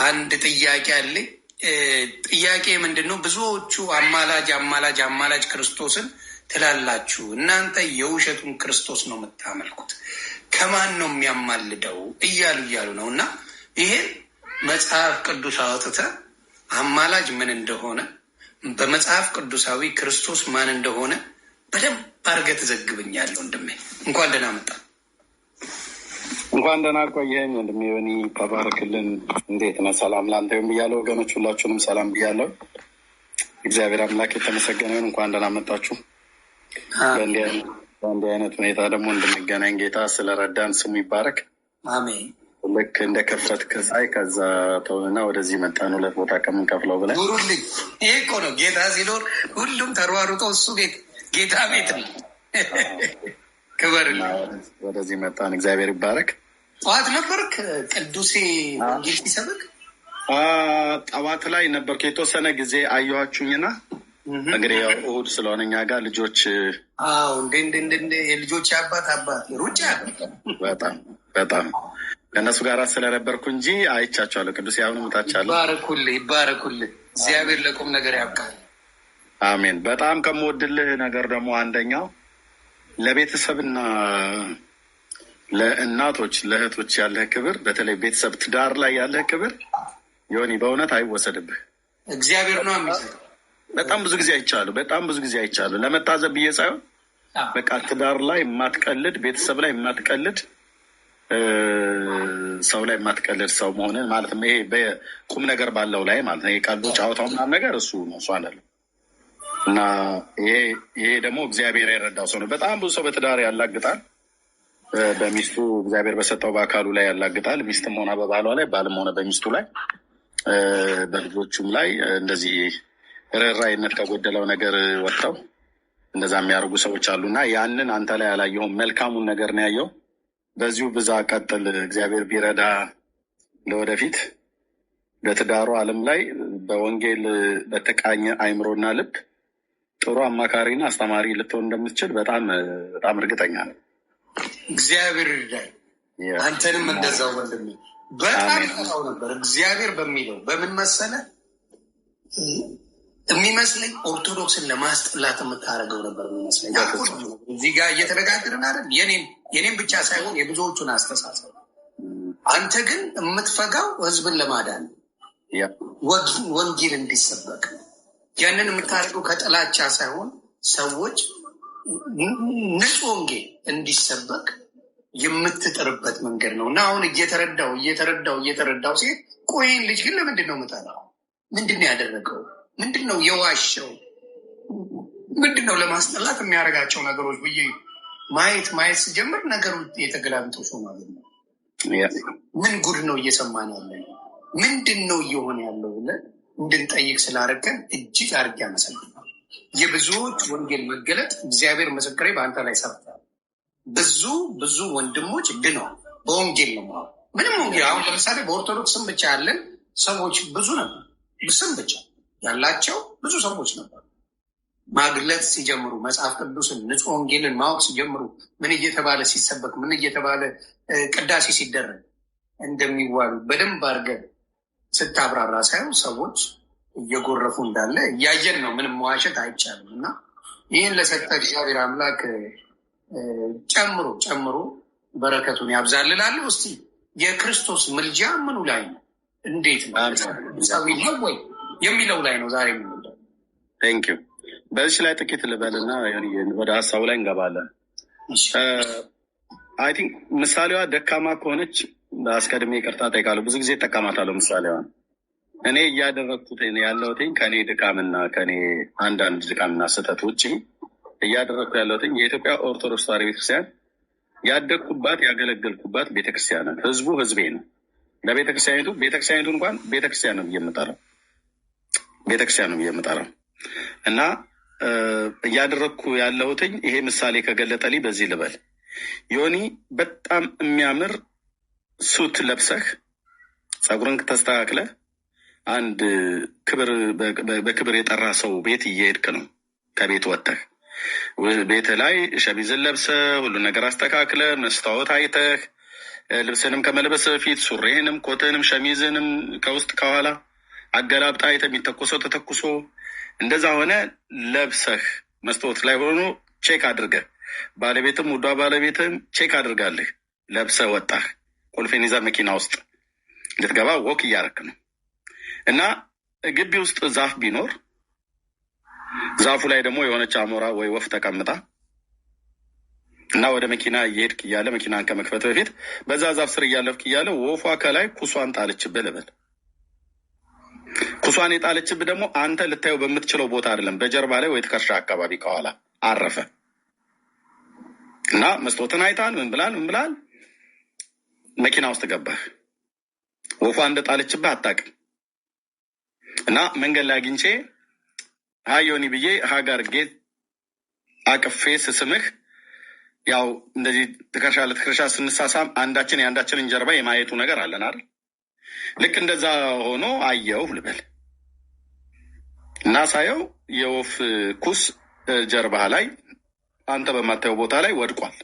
አንድ ጥያቄ አለኝ። ጥያቄ ምንድን ነው? ብዙዎቹ አማላጅ ክርስቶስን ትላላችሁ እናንተ የውሸቱን ክርስቶስ ነው የምታመልኩት፣ ከማን ነው የሚያማልደው እያሉ ነው። እና ይሄን መጽሐፍ ቅዱስ አውጥተህ አማላጅ ምን እንደሆነ በመጽሐፍ ቅዱሳዊ ክርስቶስ ማን እንደሆነ በደንብ አድርገህ ትዘግብኛለህ። ወንድሜ እንኳን ደህና መጣ። እንኳን ደህና ቆየኸኝ ወንድሜ ዮኒ፣ ተባረክልን። እንዴት ነህ? ሰላም ላንተ ይሁን ብያለሁ። ወገኖች ሁላችሁንም ሰላም ብያለሁ። እግዚአብሔር አምላክ የተመሰገነ ይሁን። እንኳን ደህና መጣችሁ። በእንዲህ አይነት ሁኔታ ደግሞ እንድንገናኝ ጌታ ስለረዳን ስሙ ይባረክ። አሜን። ልክ እንደ ከፍረት ከሳይ ከዛ ተውና ወደዚህ መጣን፣ ሁለት ቦታ ከምንከፍለው ብለን ኑሩልኝ። ይሄ እኮ ነው ጌታ ሲኖር ሁሉም ተሯሩጦ እሱ ጌታ ቤት ነው። ክበርልኝ። ወደዚህ መጣን። እግዚአብሔር ይባረክ። ጠዋት ነበርክ ቅዱሴ ወንጌል ሲሰብክ? ጠዋት ላይ ነበርክ። የተወሰነ ጊዜ አየኋችሁኝና እንግዲህ ያው እሑድ ስለሆነ እኛ ጋር ልጆች እንደ የልጆች አባት ሩጫ በጣም ከእነሱ ጋር ስለነበርኩ እንጂ አይቻቸዋለሁ። ቅዱስ ያሁኑ ምታቻለሁ። ይባረኩልህ። እግዚአብሔር ለቁም ነገር ያብቃል። አሜን። በጣም ከምወድልህ ነገር ደግሞ አንደኛው ለቤተሰብና ለእናቶች ለእህቶች ያለህ ክብር፣ በተለይ ቤተሰብ ትዳር ላይ ያለህ ክብር ዮኒ በእውነት አይወሰድብህ። እግዚአብሔር ነው የሚሰጠው። በጣም ብዙ ጊዜ አይቻለሁ። ለመታዘብ ብዬ ሳይሆን በቃ ትዳር ላይ የማትቀልድ፣ ቤተሰብ ላይ የማትቀልድ፣ ሰው ላይ የማትቀልድ ሰው መሆንን ማለት ነው። ይሄ በቁም ነገር ባለው ላይ ማለት ነው። ቀልዶ ጫወታው ምናምን ነገር እሱ ነው እሱ አይደለም። እና ይሄ ደግሞ እግዚአብሔር የረዳው ሰው ነው። በጣም ብዙ ሰው በትዳር ያላግጣል፣ በሚስቱ እግዚአብሔር በሰጠው በአካሉ ላይ ያላግጣል። ሚስትም ሆና በባሏ ላይ፣ ባልም ሆነ በሚስቱ ላይ፣ በልጆቹም ላይ እንደዚህ ርኅራኄነት ከጎደለው ነገር ወጥተው እንደዛ የሚያደርጉ ሰዎች አሉ። እና ያንን አንተ ላይ ያላየውም መልካሙን ነገር ነው ያየው። በዚሁ ብዛ ቀጥል። እግዚአብሔር ቢረዳ ለወደፊት በትዳሩ ዓለም ላይ በወንጌል በተቃኘ አይምሮና ልብ ጥሩ አማካሪና አስተማሪ ልትሆን እንደምትችል በጣም እርግጠኛ ነው። እግዚአብሔር ይርዳል። አንተንም እንደዛው ወንድሜ። በጣም ጠራው ነበር እግዚአብሔር በሚለው በምን መሰለ የሚመስለኝ ኦርቶዶክስን ለማስጠላት የምታደርገው ነበር የሚመስለኝ። እዚህ ጋር እየተነጋገርን አይደል? የኔም ብቻ ሳይሆን የብዙዎቹን አስተሳሰብ። አንተ ግን የምትፈጋው ህዝብን ለማዳን ወንጌል እንዲሰበክ፣ ያንን የምታደርገው ከጥላቻ ሳይሆን ሰዎች ንጹህ ወንጌል እንዲሰበክ የምትጥርበት መንገድ ነው። እና አሁን እየተረዳው ሴት ቆይን ልጅ ግን ለምንድን ነው የምጠላው? ምንድን ነው ያደረገው? ምንድን ነው የዋሸው? ምንድን ነው ለማስጠላት የሚያደርጋቸው ነገሮች ብዬ ማየት ስጀምር ነገሩ የተገላብጦሽ ማለት ነው። ምን ጉድ ነው እየሰማን ያለ? ምንድን ነው እየሆነ ያለው ብለን እንድንጠይቅ ስላደረገን እጅግ አድርጌ አመሰግናለሁ። የብዙዎች ወንጌል መገለጥ እግዚአብሔር ምስክሬ በአንተ ላይ ሰርቷል። ብዙ ወንድሞች ድነዋል በወንጌል ነው። ምንም ወንጌል አሁን ለምሳሌ በኦርቶዶክስ ስም ብቻ ያለን ሰዎች ብዙ ነበር። ስም ብቻ ያላቸው ብዙ ሰዎች ነበሩ። ማግለጥ ሲጀምሩ መጽሐፍ ቅዱስን ንጹህ ወንጌልን ማወቅ ሲጀምሩ ምን እየተባለ ሲሰበክ ምን እየተባለ ቅዳሴ ሲደረግ እንደሚዋሉ በደንብ አድርገን ስታብራራ ሳይሆን ሰዎች እየጎረፉ እንዳለ እያየን ነው። ምንም መዋሸት አይቻልም። እና ይህን ለሰጠ እግዚአብሔር አምላክ ጨምሮ በረከቱን ያብዛልላለሁ። እስቲ የክርስቶስ ምልጃ ምኑ ላይ ነው? እንዴት ነው ነው ወይ የሚለው ላይ ነው ዛሬ የምንለው። ቴንኪው። በዚህ ላይ ጥቂት ልበልና ወደ ሀሳቡ ላይ እንገባለን። አይ ቲንክ ምሳሌዋ ደካማ ከሆነች አስቀድሜ ይቅርታ ጠይቃለሁ። ብዙ ጊዜ ጠቀማታለሁ ምሳሌዋን። እኔ እያደረግኩት ያለሁትኝ ከእኔ ድካምና ከእኔ አንዳንድ ድካምና ስህተት ውጭ እያደረግኩ ያለሁትኝ የኢትዮጵያ ኦርቶዶክስ ተዋሕዶ ቤተክርስቲያን ያደግኩባት ያገለገልኩባት ቤተክርስቲያን ነው። ህዝቡ ህዝቤ ነው። ቤተክርስቲያኒቱ እንኳን ቤተክርስቲያን ነው የምጠራው እና እያደረግኩ ያለሁትኝ ይሄ ምሳሌ ከገለጠልኝ በዚህ ልበል። ዮኒ በጣም የሚያምር ሱት ለብሰህ ጸጉርን ተስተካክለህ አንድ በክብር የጠራ ሰው ቤት እየሄድክ ነው። ከቤት ወጥተህ ቤት ላይ ሸሚዝን ለብሰህ ሁሉ ነገር አስተካክለህ መስታወት አይተህ ልብስንም ከመልበስ በፊት ሱሪህንም፣ ኮትህንም፣ ሸሚዝንም ከውስጥ ከኋላ አገላብጣ የሚተኮሰው ተተኩሶ እንደዛ ሆነ ለብሰህ መስታወት ላይ ሆኖ ቼክ አድርገህ ባለቤትም ውዷ ባለቤትም ቼክ አድርጋለህ ለብሰህ ወጣህ። ቁልፌን ይዘህ መኪና ውስጥ ልትገባ ወክ እያረክ ነው እና ግቢ ውስጥ ዛፍ ቢኖር ዛፉ ላይ ደግሞ የሆነች አሞራ ወይ ወፍ ተቀምጣ እና ወደ መኪና እየሄድክ እያለ መኪናን ከመክፈት በፊት በዛ ዛፍ ስር እያለፍክ እያለ ወፏ ከላይ ኩሷን ጣለችብህ ልበል። ኩሷን የጣለችብህ ደግሞ አንተ ልታየው በምትችለው ቦታ አይደለም፣ በጀርባ ላይ ወይ ትከሻ አካባቢ ከኋላ አረፈ እና መስታወትን አይታል ምን ብላል መኪና ውስጥ ገባህ። ወፏ እንደጣለችብህ አታውቅም እና መንገድ ላይ አግኝቼ ሀዮኒ ብዬ ሀጋር ጌት አቅፌ ስስምህ ያው እንደዚህ ትከሻ ለትከሻ ስንሳሳም አንዳችን የአንዳችንን ጀርባ የማየቱ ነገር አለን አይደል? ልክ እንደዛ ሆኖ አየው ልበል እና ሳየው የወፍ ኩስ ጀርባ ላይ አንተ በማታየው ቦታ ላይ ወድቋል።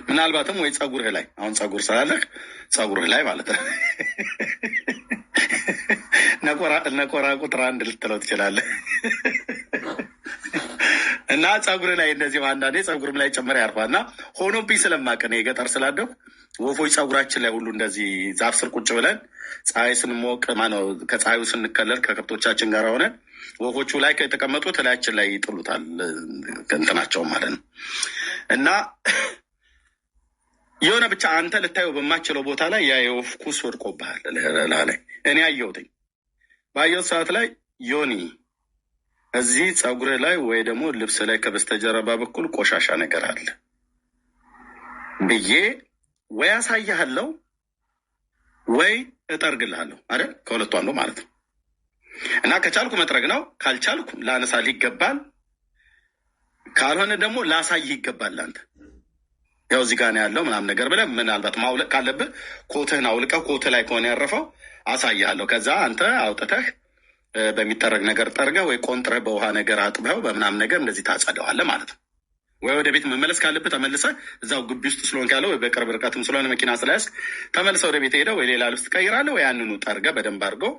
ምናልባትም ወይ ጸጉርህ ላይ አሁን ጸጉር ስላለህ ጸጉርህ ላይ ማለት ነው ነቆራ ቁጥር 1 ልትለው ትችላለህ እና ጸጉር ላይ እንደዚህ አንዳንዴ ጸጉርም ላይ ጨምረ ያርፋል እና ሆኖብኝ ስለማቅ ነው የገጠር ስላደኩ ወፎች ጸጉራችን ላይ ሁሉ እንደዚህ ዛፍ ስር ቁጭ ብለን ፀሐይ ስንሞቅ ማነው ከፀሐዩ ስንከለል ከከብቶቻችን ጋር ሆነን ወፎቹ ላይ ከተቀመጡ ተላያችን ላይ ይጥሉታል እንትናቸው ማለት ነው እና የሆነ ብቻ አንተ ልታየው በማችለው ቦታ ላይ ያ የወፍ ኩስ ወድቆብሃል ላይ እኔ አየሁትኝ። ባየሁት ሰዓት ላይ ዮኒ እዚህ ጸጉርህ ላይ ወይ ደግሞ ልብስ ላይ ከበስተጀርባ በኩል ቆሻሻ ነገር አለ ብዬ ወይ አሳያለሁ ወይ እጠርግልሃለሁ አይደል? ከሁለቱ አንዱ ማለት ነው እና ከቻልኩ መጥረግ ነው፣ ካልቻልኩ ላነሳልህ ይገባል፣ ካልሆነ ደግሞ ላሳይህ ይገባል። አንተ ያው እዚህ ጋር ነው ያለው ምናምን ነገር ብለህ ምናልባት ማውለቅ ካለብህ ኮትህን አውልቀህ ኮትህ ላይ ከሆነ ያረፈው አሳያለሁ። ከዛ አንተ አውጥተህ በሚጠረግ ነገር ጠርገህ ወይ ቆንጥረህ በውሃ ነገር አጥበው በምናምን ነገር እንደዚህ ታጸደዋለህ ማለት ነው። ወይ ወደ ቤት መመለስ ካለብህ ተመልሰህ እዛው ግቢ ውስጥ ስለሆንክ ያለው ወይ በቅርብ ርቀትም ስለሆነ መኪና ስለያዝክ ተመልሰህ ወደ ቤት ሄደህ ወይ ሌላ ልብስ ትቀይራለህ ወይ ያንኑ ጠርገህ በደንብ አድርገው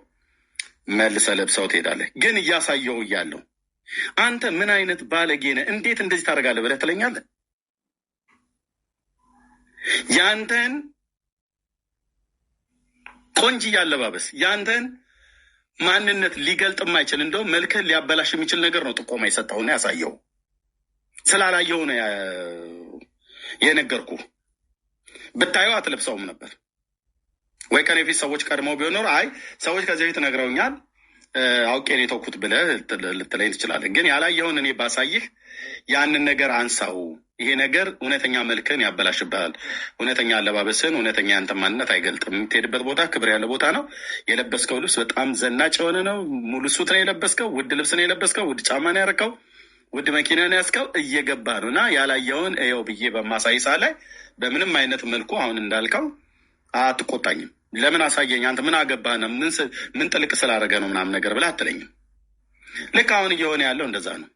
መልሰህ ለብሰው ትሄዳለህ። ግን እያሳየው እያለው አንተ ምን አይነት ባለጌ ነህ እንዴት እንደዚህ ታደርጋለህ ብለህ ትለኛለህ። ያንተን ቆንጆ ያለባበስ ያንተን ማንነት ሊገልጥ የማይችል እንደውም መልክህን ሊያበላሽ የሚችል ነገር ነው ጥቆማ የሰጠውና ያሳየው። ስላላየው ነው የነገርኩህ። ብታየው አትለብሰውም ነበር ወይ ከኔ ፊት ሰዎች ቀድመው ቢሆን ኖሮ አይ ሰዎች ከዚህ በፊት ነግረውኛል አውቄን የተውኩት ብለህ ልትለኝ ትችላለህ። ግን ያላየውን እኔ ባሳይህ ያንን ነገር አንሳው። ይሄ ነገር እውነተኛ መልክህን ያበላሽብሃል። እውነተኛ አለባበስህን፣ እውነተኛ ያንተ ማንነት አይገልጥም። የምትሄድበት ቦታ ክብር ያለ ቦታ ነው። የለበስከው ልብስ በጣም ዘናጭ የሆነ ነው። ሙሉ ሱት ነው የለበስከው፣ ውድ ልብስ ነው የለበስከው፣ ውድ ጫማ ነው ያረከው፣ ውድ መኪና ነው ያስከው። እየገባ ነው እና ያላየውን እየው ብዬ በማሳይ ሰዓት ላይ በምንም አይነት መልኩ አሁን እንዳልከው አትቆጣኝም። ለምን አሳየኝ አንተ ምን አገባህ ነው ምን ጥልቅ ስላደረገ ነው ምናምን ነገር ብለህ አትለኝም። ልክ አሁን እየሆነ ያለው እንደዛ ነው።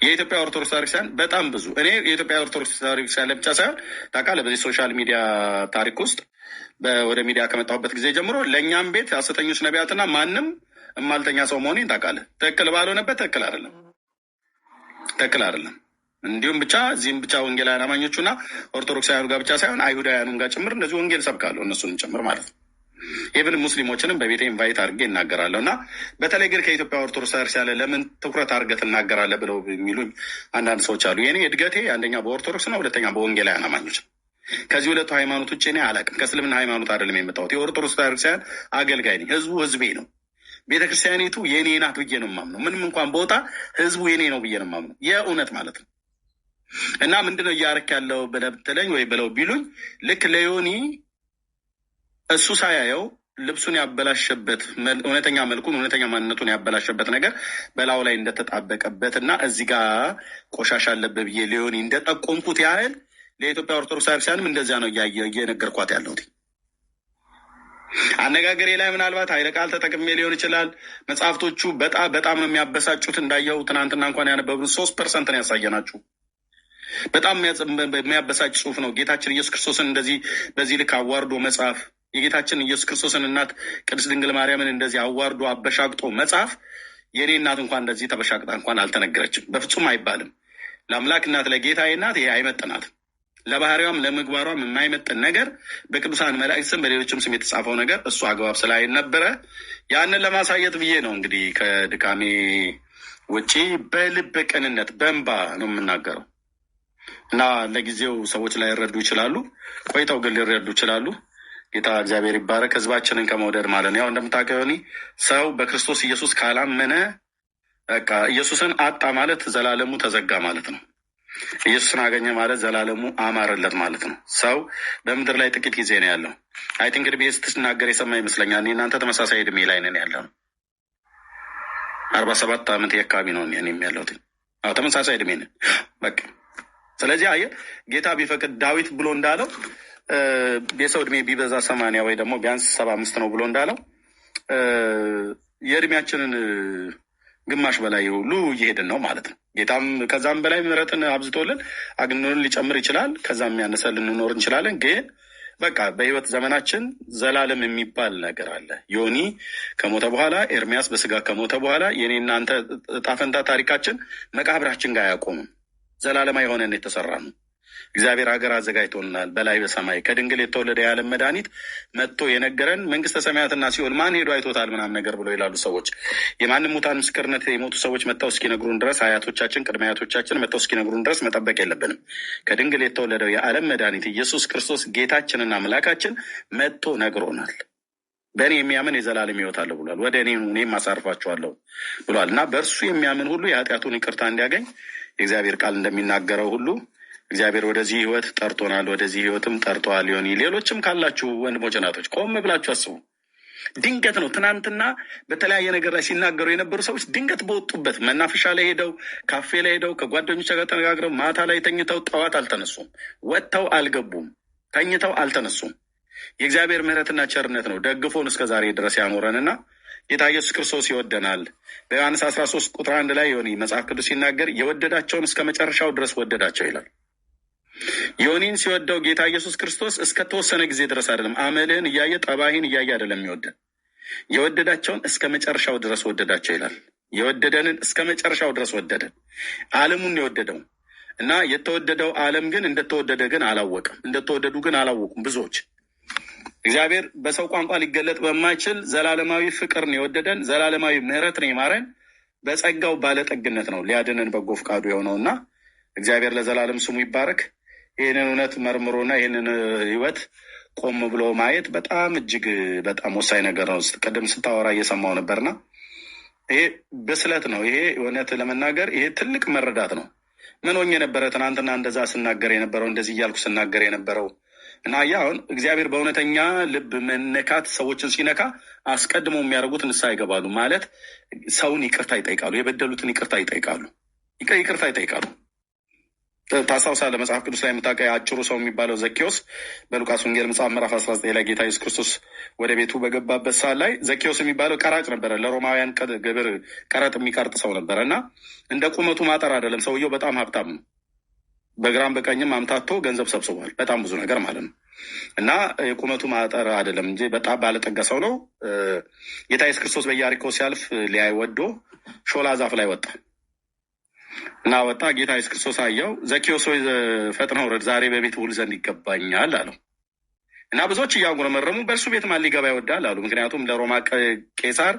የኢትዮጵያ ኦርቶዶክስ ታሪክሳን በጣም ብዙ እኔ የኢትዮጵያ ኦርቶዶክስ ታሪክሳን ብቻ ሳይሆን ታውቃለህ በዚህ ሶሻል ሚዲያ ታሪክ ውስጥ ወደ ሚዲያ ከመጣሁበት ጊዜ ጀምሮ ለእኛም ቤት ሐሰተኞች ነቢያትና ማንም እማልተኛ ሰው መሆኔን ታውቃለህ። ትክክል ባልሆነበት ትክክል አይደለም። እንዲሁም ብቻ እዚህም ብቻ ወንጌላውያን አማኞቹና ኦርቶዶክሳውያኑ ጋር ብቻ ሳይሆን አይሁዳውያኑም ጋር ጭምር እንደዚህ ወንጌል ሰብካለሁ፣ እነሱንም ጭምር ማለት ነው። ኢቭን ሙስሊሞችንም በቤቴ ኢንቫይት አድርጌ እናገራለሁ። እና በተለይ ግን ከኢትዮጵያ ኦርቶዶክስ ታሪክሳን ለምን ትኩረት አድርገህ ትናገራለህ ብለው የሚሉኝ አንዳንድ ሰዎች አሉ። የኔ እድገቴ አንደኛ በኦርቶዶክስ ነው፣ ሁለተኛ በወንጌላውያን አማኞች ነው። ከዚህ ሁለቱ ሃይማኖት ውጭ እኔ አላውቅም። ከእስልምና ሃይማኖት አይደለም የመጣሁት። የኦርቶዶክስ ታሪክሳን አገልጋይ ነኝ። ህዝቡ ህዝቤ ነው። ቤተክርስቲያኒቱ የኔ ናት ብዬ ነው የማምነው። ምንም እንኳን ቦታ ህዝቡ የኔ ነው ብዬ ነው የማምነው፣ የእውነት ማለት ነው። እና ምንድነው እያደረክ ያለው ብለህ ብትለኝ ወይ ብለው ቢሉኝ ልክ ለዮኒ እሱ ሳያየው ልብሱን ያበላሸበት እውነተኛ መልኩን እውነተኛ ማንነቱን ያበላሸበት ነገር በላዩ ላይ እንደተጣበቀበት እና እዚህ ጋር ቆሻሻ አለበት ብዬ ለዮኒ እንደጠቆምኩት ያህል ለኢትዮጵያ ኦርቶዶክስ ታሪክሳንም እንደዚያ ነው እየነገርኳት ያለሁት። አነጋገሬ ላይ ምናልባት ኃይለ ቃል ተጠቅሜ ሊሆን ይችላል። መጽሐፍቶቹ በጣም ነው የሚያበሳጩት። እንዳየው ትናንትና እንኳን ያነበብነው 3% ነው ያሳየናችሁ። በጣም የሚያበሳጭ ጽሁፍ ነው። ጌታችን ኢየሱስ ክርስቶስን እንደዚህ በዚህ ልክ አዋርዶ መጽሐፍ፣ የጌታችን ኢየሱስ ክርስቶስን እናት ቅድስት ድንግል ማርያምን እንደዚህ አዋርዶ አበሻቅጦ መጽሐፍ። የእኔ እናት እንኳን እንደዚህ ተበሻቅጣ እንኳን አልተነገረችም። በፍጹም አይባልም። ለአምላክ እናት ለጌታዬ እናት ይሄ አይመጥናትም። ለባህሪዋም ለምግባሯም የማይመጥን ነገር በቅዱሳን መላእክት ስም በሌሎችም ስም የተጻፈው ነገር እሱ አግባብ ስላልነበረ ያንን ለማሳየት ብዬ ነው እንግዲህ ከድካሜ ውጪ በልብ ቅንነት በእንባ ነው የምናገረው እና ለጊዜው ሰዎች ላይረዱ ይችላሉ፣ ቆይተው ግን ሊረዱ ይችላሉ። ጌታ እግዚአብሔር ይባረክ። ህዝባችንን ከመውደድ ማለት ነው። ያው እንደምታውቀው ሰው በክርስቶስ ኢየሱስ ካላመነ በቃ ኢየሱስን አጣ ማለት ዘላለሙ ተዘጋ ማለት ነው። ኢየሱስን አገኘ ማለት ዘላለሙ አማረለት ማለት ነው። ሰው በምድር ላይ ጥቂት ጊዜ ነው ያለው። አይ ቲንክ እንግዲህ ስትናገር የሰማ ይመስለኛል። እናንተ ተመሳሳይ እድሜ ላይ ነን ያለው። 47 ዓመት የአካባቢ ነው እኔም ያለሁት። ተመሳሳይ እድሜ ነን በቃ። ስለዚህ አየህ ጌታ ቢፈቅድ ዳዊት ብሎ እንዳለው የሰው እድሜ ቢበዛ 80 ወይ ደግሞ ቢያንስ 75 ነው ብሎ እንዳለው የእድሜያችንን ግማሽ በላይ ሁሉ እየሄድን ነው ማለት ነው። ጌታም ከዛም በላይ ምሕረትን አብዝቶልን አግኖን ሊጨምር ይችላል። ከዛም ያነሰ ልንኖር እንችላለን። ግን በቃ በህይወት ዘመናችን ዘላለም የሚባል ነገር አለ። ዮኒ ከሞተ በኋላ፣ ኤርሚያስ በስጋ ከሞተ በኋላ የኔ እናንተ ዕጣ ፈንታ ታሪካችን መቃብራችን ጋር አያቆምም። ዘላለማ የሆነን የተሰራ ነው። እግዚአብሔር ሀገር አዘጋጅቶናል በላይ በሰማይ ከድንግል የተወለደ የዓለም መድኃኒት መጥቶ የነገረን መንግስተ ሰማያትና ሲኦል ማን ሄዶ አይቶታል ምናምን ነገር ብሎ ይላሉ ሰዎች። የማንም ሙታን ምስክርነት የሞቱ ሰዎች መጥተው እስኪነግሩን ድረስ አያቶቻችን ቅድመ አያቶቻችን መጥተው እስኪነግሩን ድረስ መጠበቅ የለብንም። ከድንግል የተወለደው የዓለም መድኃኒት ኢየሱስ ክርስቶስ ጌታችንና አምላካችን መጥቶ ነግሮናል። በእኔ የሚያምን የዘላለም ሕይወት አለው ብሏል። ወደ እኔም አሳርፋችኋለሁ ብሏል እና በእርሱ የሚያምን ሁሉ የኃጢአቱን ይቅርታ እንዲያገኝ የእግዚአብሔር ቃል እንደሚናገረው ሁሉ እግዚአብሔር ወደዚህ ህይወት ጠርቶናል። ወደዚህ ህይወትም ጠርተዋል። ሊሆን ሌሎችም ካላችሁ ወንድሞች እናቶች ቆም ብላችሁ አስቡ። ድንገት ነው ትናንትና በተለያየ ነገር ላይ ሲናገሩ የነበሩ ሰዎች ድንገት በወጡበት መናፈሻ ላይ ሄደው ካፌ ላይ ሄደው ከጓደኞች ጋር ተነጋግረው ማታ ላይ ተኝተው ጠዋት አልተነሱም። ወጥተው አልገቡም። ተኝተው አልተነሱም። የእግዚአብሔር ምሕረትና ቸርነት ነው ደግፎን እስከ ዛሬ ድረስ ያኖረንና ጌታ ኢየሱስ ክርስቶስ ይወደናል። በዮሐንስ 13 ቁጥር 1 ላይ ዮኒ መጽሐፍ ቅዱስ ሲናገር የወደዳቸውን እስከ መጨረሻው ድረስ ወደዳቸው ይላል። ዮኒን ሲወደው ጌታ ኢየሱስ ክርስቶስ እስከ ተወሰነ ጊዜ ድረስ አይደለም፣ አመልህን እያየ ጠባይን እያየ አይደለም የሚወደን። የወደዳቸውን እስከ መጨረሻው ድረስ ወደዳቸው ይላል። የወደደንን እስከ መጨረሻው ድረስ ወደደን። ዓለሙን የወደደው እና የተወደደው ዓለም ግን እንደተወደደ ግን አላወቅም። እንደተወደዱ ግን አላወቁም ብዙዎች። እግዚአብሔር በሰው ቋንቋ ሊገለጥ በማይችል ዘላለማዊ ፍቅር ነው የወደደን። ዘላለማዊ ምሕረት ነው የማረን። በጸጋው ባለጠግነት ነው ሊያድነን በጎ ፈቃዱ የሆነውና እግዚአብሔር ለዘላለም ስሙ ይባረክ። ይህንን እውነት መርምሮና ይህንን ህይወት ቆም ብሎ ማየት በጣም እጅግ በጣም ወሳኝ ነገር ነው። ቅድም ስታወራ እየሰማው ነበርና ይሄ ብስለት ነው። ይሄ እውነት ለመናገር ይሄ ትልቅ መረዳት ነው። ምን ሆኜ ነበረ ትናንትና እንደዛ ስናገር የነበረው እንደዚህ እያልኩ ስናገር የነበረው እና አሁን እግዚአብሔር በእውነተኛ ልብ መነካት ሰዎችን ሲነካ አስቀድሞ የሚያደርጉት ንስሐ ይገባሉ ማለት ሰውን ይቅርታ ይጠይቃሉ። የበደሉትን ይቅርታ ይጠይቃሉ። ይቅርታ ይጠይቃሉ። ታስታውሳለህ? መጽሐፍ ቅዱስ ላይ የምታውቀው አጭሩ ሰው የሚባለው ዘኬዎስ በሉቃስ ወንጌል መጽሐፍ ምዕራፍ 19 ላይ ጌታ ኢየሱስ ክርስቶስ ወደ ቤቱ በገባበት ሰዓት ላይ ዘኬዎስ የሚባለው ቀራጭ ነበረ። ለሮማውያን ግብር ቀረጥ የሚቀርጥ ሰው ነበረ እና እንደ ቁመቱ ማጠር አይደለም። ሰውየው በጣም ሀብታም ነው። በግራም በቀኝም አምታቶ ገንዘብ ሰብስቧል። በጣም ብዙ ነገር ማለት ነው እና የቁመቱ ማጠር አይደለም እንጂ በጣም ባለጠጋ ሰው ነው። ጌታ ኢየሱስ ክርስቶስ በኢያሪኮ ሲያልፍ ሊያይ ወዶ ሾላ ዛፍ ላይ ወጣ እና ወጣ። ጌታ ኢየሱስ ክርስቶስ አየው። ዘኬዎስ ሆይ ፈጥነህ ውረድ፣ ዛሬ በቤት ውል ዘንድ ይገባኛል አለው እና ብዙዎች እያጉረመረሙ በእርሱ ቤት ማን ሊገባ ይወዳል አሉ። ምክንያቱም ለሮማ ቄሳር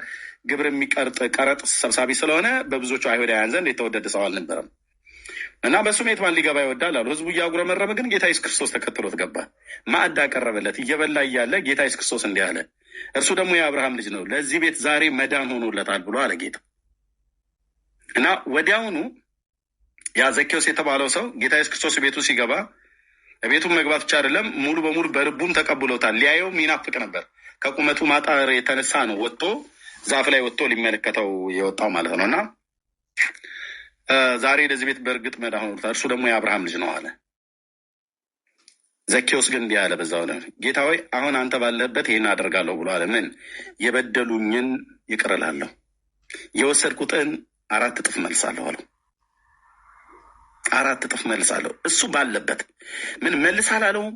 ግብር የሚቀርጥ ቀረጥ ሰብሳቢ ስለሆነ በብዙዎቹ አይሁዳውያን ዘንድ የተወደደ ሰው አልነበረም እና በእሱ ቤት ማን ሊገባ ይወዳል አሉ። ህዝቡ እያጉረመረመ ግን ጌታ ኢየሱስ ክርስቶስ ተከትሎት ገባ። ማዕድ አቀረበለት። እየበላ እያለ ጌታ ኢየሱስ ክርስቶስ እንዲህ አለ፣ እርሱ ደግሞ የአብርሃም ልጅ ነው፣ ለዚህ ቤት ዛሬ መዳን ሆኖለታል ብሎ አለ ጌታ። እና ወዲያውኑ ያ ዘኬዎስ የተባለው ሰው ጌታ ኢየሱስ ክርስቶስ ቤቱ ሲገባ ቤቱን መግባት ብቻ አይደለም ሙሉ በሙሉ በልቡም ተቀብሎታል። ሊያየውም ይናፍቅ ነበር። ከቁመቱ ማጣር የተነሳ ነው ወጥቶ ዛፍ ላይ ወጥቶ ሊመለከተው የወጣው ማለት ነው። እና ዛሬ ለዚህ ቤት በእርግጥ መዳን ሆኖለታል፣ እርሱ ደግሞ የአብርሃም ልጅ ነው አለ። ዘኬዎስ ግን እንዲህ አለ በዛው ላይ፣ ጌታ ሆይ አሁን አንተ ባለህበት ይህን አደርጋለሁ ብሎ አለ። ምን? የበደሉኝን ይቅር እላለሁ፣ የወሰድኩትን 4 እጥፍ መልሳለሁ አለው። 4 እጥፍ መልሳለሁ። እሱ ባለበት ምን መልስ አላለውም፣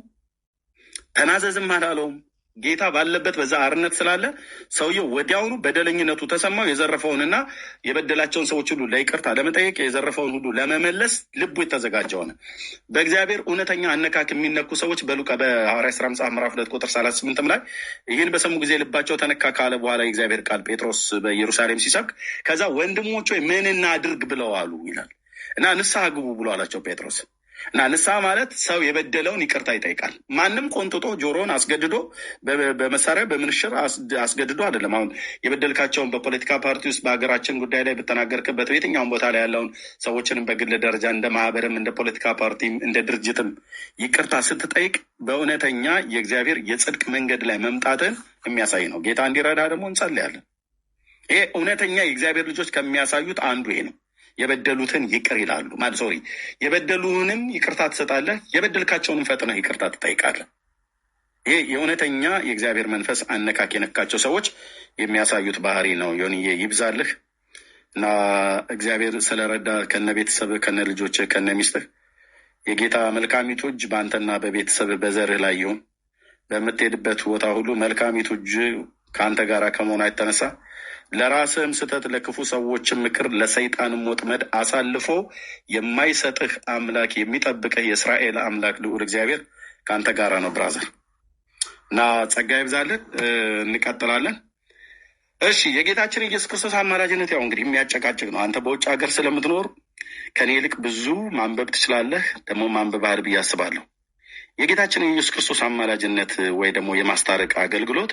ተናዘዝም አላለውም። ጌታ ባለበት በዛ አርነት ስላለ ሰውየው ወዲያውኑ በደለኝነቱ ተሰማው። የዘረፈውንና የበደላቸውን ሰዎች ሁሉ ለይቅርታ ለመጠየቅ የዘረፈውን ሁሉ ለመመለስ ልቡ የተዘጋጀ ሆነ። በእግዚአብሔር እውነተኛ አነካክ የሚነኩ ሰዎች በሐዋርያት ሥራ መጽሐፍ ምዕራፍ 2 ቁጥር 38 ላይ ይህን በሰሙ ጊዜ ልባቸው ተነካ ካለ በኋላ የእግዚአብሔር ቃል ጴጥሮስ በኢየሩሳሌም ሲሰብክ ከዛ ወንድሞች ሆይ ምን እናድርግ ብለው አሉ ይላል እና ንስሐ ግቡ ብሎ አላቸው ጴጥሮስ። እና ንስሐ ማለት ሰው የበደለውን ይቅርታ ይጠይቃል። ማንም ቆንጥጦ ጆሮን አስገድዶ በመሳሪያ በምንሽር አስገድዶ አይደለም። አሁን የበደልካቸውን በፖለቲካ ፓርቲ ውስጥ በሀገራችን ጉዳይ ላይ ብተናገርክበት በየትኛውን ቦታ ላይ ያለውን ሰዎችንም በግል ደረጃ እንደ ማህበርም እንደ ፖለቲካ ፓርቲም እንደ ድርጅትም ይቅርታ ስትጠይቅ በእውነተኛ የእግዚአብሔር የጽድቅ መንገድ ላይ መምጣትን የሚያሳይ ነው። ጌታ እንዲረዳ ደግሞ እንጸልያለን። ይሄ እውነተኛ የእግዚአብሔር ልጆች ከሚያሳዩት አንዱ ይሄ ነው። የበደሉትን ይቅር ይላሉ። የበደሉንም ይቅርታ ትሰጣለህ፣ የበደልካቸውንም ፈጥነህ ይቅርታ ትጠይቃለህ። ይሄ የእውነተኛ የእግዚአብሔር መንፈስ አነካክ የነካቸው ሰዎች የሚያሳዩት ባህሪ ነው። ዮኒዬ ይብዛልህ እና እግዚአብሔር ስለረዳ ከነ ቤተሰብህ ከነ ልጆችህ ከነ ሚስትህ የጌታ መልካሚቱ እጅ በአንተና በቤተሰብህ በዘርህ ላይ ይሁን። በምትሄድበት ቦታ ሁሉ መልካሚቱ እጅ ከአንተ ጋር ከመሆኗ የተነሳ ለራስህም ስህተት ለክፉ ሰዎችም ምክር ለሰይጣንም ወጥመድ አሳልፎ የማይሰጥህ አምላክ የሚጠብቅህ የእስራኤል አምላክ ልዑል እግዚአብሔር ከአንተ ጋራ ነው ብራዘር እና ጸጋ ይብዛልን። እንቀጥላለን። እሺ የጌታችን ኢየሱስ ክርስቶስ አማላጅነት ያው እንግዲህ የሚያጨቃጭቅ ነው። አንተ በውጭ ሀገር ስለምትኖር ከኔ ይልቅ ብዙ ማንበብ ትችላለህ፣ ደግሞ ማንበብ ብዬ አስባለሁ። የጌታችን የኢየሱስ ክርስቶስ አማላጅነት ወይ ደግሞ የማስታረቅ አገልግሎት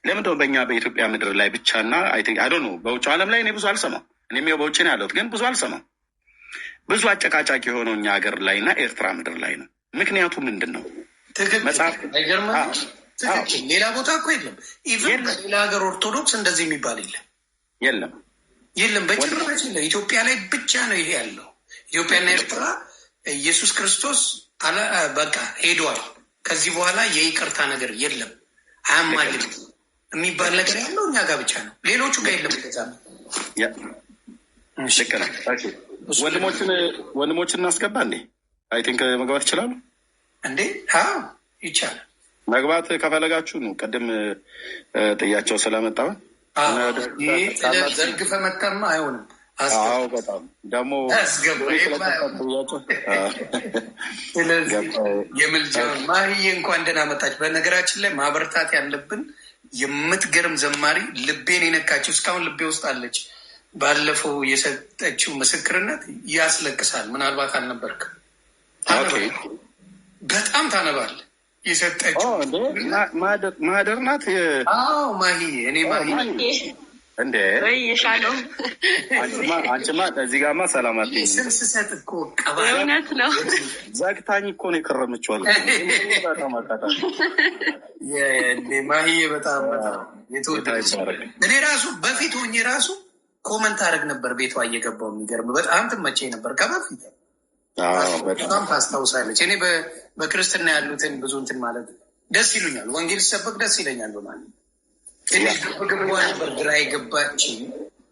ለምንድነው በእኛ በኢትዮጵያ ምድር ላይ ብቻና አይ ዶንት ኖ በውጭ ዓለም ላይ እኔ ብዙ አልሰማም። እኔም ያው በውጭ ነው ያለሁት፣ ግን ብዙ አልሰማም። ብዙ አጨቃጫቂ የሆነው እኛ ሀገር ላይ እና ኤርትራ ምድር ላይ ነው። ምክንያቱ ምንድን ነው? መጽሐፍ ትክክል። ሌላ ቦታ እኮ የለም። ኢቨን ሌላ ሀገር ኦርቶዶክስ እንደዚህ የሚባል የለም በጭራሽ የለም። ኢትዮጵያ ላይ ብቻ ነው ይሄ ያለው። ኢትዮጵያና ኤርትራ ኢየሱስ ክርስቶስ በቃ ሄዷል። ከዚህ በኋላ የይቅርታ ነገር የለም። አያማልም የሚባል ነገር ያለው እኛ ጋር ብቻ ነው፣ ሌሎቹ ጋር የለም። ገዛ ነው። ወንድሞችን እናስገባ እንዴ? አይ ቲንክ መግባት ይችላሉ እንዴ? ይቻላል። መግባት ከፈለጋችሁ ነው። ቅድም ጥያቸው ስለመጣውን ዘርግፈ መጣማ አይሆንም። በጣም ደግሞ የምልጃውን ማህዬ እንኳን ደህና መጣች። በነገራችን ላይ ማበረታት ያለብን የምትገርም ዘማሪ ልቤን የነካችው እስካሁን ልቤ ውስጥ አለች። ባለፈው የሰጠችው ምስክርነት ያስለቅሳል። ምናልባት አልነበርክም። በጣም ታነባል። የሰጠችው ማህደር ናት። ማህዬ እኔ ማህዬ እንዴ አንቺማ እዚህ ጋማ ሰላማት ስም ስሰጥ እኮ እውነት ነው። ዘግታኝ እኮ ነው የከረመችዋል። ማህዬ በጣም የተወደደች። እኔ ራሱ በፊት ሆኜ ራሱ ኮመንት አደረግ ነበር ቤቷ እየገባው። የሚገርም በጣም ትመቸኝ ነበር ከበፊት። በጣም ታስታውሳለች። እኔ በክርስትና ያሉትን ብዙ እንትን ማለት ደስ ይሉኛል። ወንጌል ሲሰበክ ደስ ይለኛል በማለት ግብዋ ነበር ግራ የገባችኝ።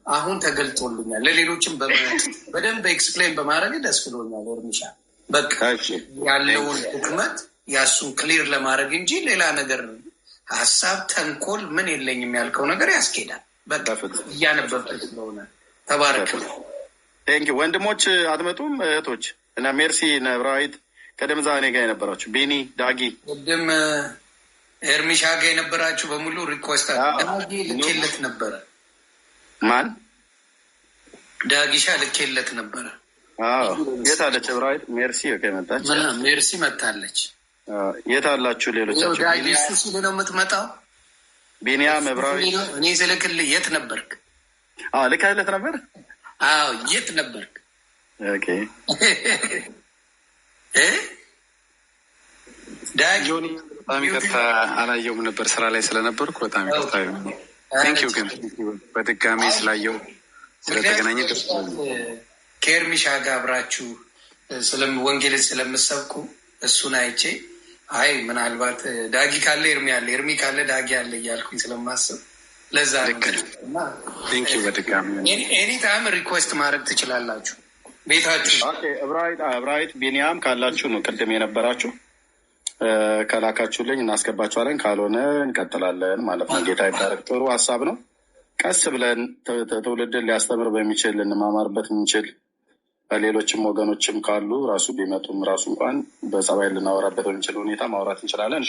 አሁን ተገልጦልኛል። ለሌሎችም በደንብ ኤክስፕሌን በማድረግ ደስ ብሎኛል። እርምሻ በቃ ያለውን ህክመት ያሱን ክሊር ለማድረግ እንጂ ሌላ ነገር ሀሳብ ተንኮል ምን የለኝም። ያልከው ነገር ያስኬዳል። በቃ እያነበብክ ስለሆነ ተባረክ። ቴንኪው። ወንድሞች አትመጡም? እህቶች እና ሜርሲ ነብራዊት ቀደም ዛ እኔ ጋር የነበራችሁ ቤኒ ዳጊ ቅድም ኤርሚሻ ጋር የነበራችሁ በሙሉ ሪኮስት ዳጊ ልኬለት ነበረ። ማን ዳጊሻ ልኬለት ነበረ። የት አለች ብራዊት? ሜርሲ መጣች። ሜርሲ መታለች። የት አላችሁ ሌሎቻችሁ? ዳጊ እሱ ሲል ነው የምትመጣው። ቢኒያም ብራዊት እኔ ስልክልህ የት ነበርክ? ልካለት ነበር። የት ነበርክ? ዳጊ በጣም ይቅርታ አላየሁም ነበር፣ ስራ ላይ ስለነበርኩ በጣም ይቅርታ። ቴንኪው ግን በድጋሚ ስላየው ስለተገናኘ ደስ ከኤርሚሻ ጋር አብራችሁ ወንጌልን ስለምሰብኩ እሱን አይቼ ምናልባት ዳጊ ካለ ኤርሚ አለ፣ ኤርሚ ካለ ዳጊ አለ እያልኩኝ ስለማስብ ለዛ ቴንኪው በድጋሚ ኤኒ ታይም ሪኩዌስት ማድረግ ትችላላችሁ። ቤታችሁ እብራሂት ቢኒያም ካላችሁ ነው ቅድም የነበራችሁ ከላካችሁልኝ እናስገባችኋለን፣ ካልሆነ እንቀጥላለን ማለት ነው። ጌታ ይባረክ። ጥሩ ሀሳብ ነው። ቀስ ብለን ትውልድን ሊያስተምር በሚችል ልንማማርበት የምንችል ሌሎችም ወገኖችም ካሉ ራሱ ቢመጡም ራሱ እንኳን በጸባይ ልናወራበት በሚችል ሁኔታ ማውራት እንችላለን።